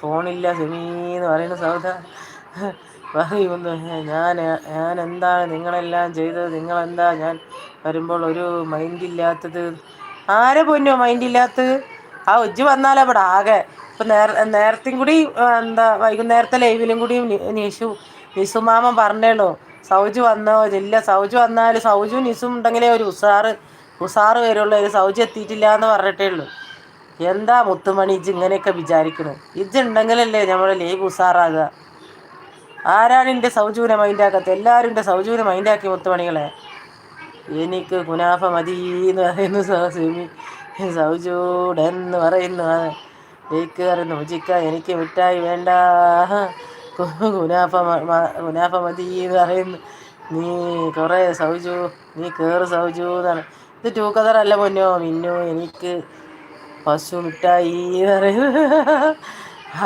ഫോണില്ല സെമീന്ന് പറയുന്ന സൗദ പറയുമെന്ന്. ഞാൻ എന്താണ് നിങ്ങളെല്ലാം ചെയ്തത്? നിങ്ങളെന്താ ഞാൻ വരുമ്പോൾ ഒരു മൈൻഡില്ലാത്തത്? ആരെ പൊന്നോ മൈൻഡില്ലാത്തത്? ആ ഉജ്ജ് വന്നാലവിടെ ആകെ ഇപ്പം നേരത്തെയും കൂടി എന്താ വൈകുന്നേരത്തെ ലൈവിലും കൂടി നിസുമാമൻ പറഞ്ഞേളൂ സൗജ് വന്നോ ഇല്ല. സൗജ് വന്നാൽ സൗജും നിസും ഉണ്ടെങ്കിലേ ഒരു ഉസാറ് വരുള്ളൂ. ഒരു സൗജ് എത്തിയിട്ടില്ല എന്ന് പറഞ്ഞിട്ടേ ഉള്ളൂ. എന്താ മുത്തുമണി ഇജ്ജ് ഇങ്ങനെയൊക്കെ വിചാരിക്കണം? ഇജ്ജ് ഉണ്ടെങ്കിലല്ലേ നമ്മുടെ ലൈവ് ഉസാറാകുക. ആരാണ് എൻ്റെ സൗജൂനെ മൈൻഡാക്കാത്ത? എല്ലാവരും എൻ്റെ സൗജൂനെ മൈൻഡാക്കി മുത്തുമണികളെ. എനിക്ക് കുനാഫ മതി എന്ന് പറയുന്നു സെമി. സൗജൂടെന്ന് പറയുന്നു ജയിക്ക് പറയുന്നു ഉജിക്ക എനിക്ക് മിഠായി വേണ്ട, കുനാഫ മതി എന്ന് പറയുന്നു. നീ കുറേ സൗജു നീ കയറ് സൗജു എന്നാണ്. ഇത് ടൂക്കതറല്ല പൊന്നോ മിന്നു. എനിക്ക് പശു മിഠായി എന്ന് പറയുന്നു.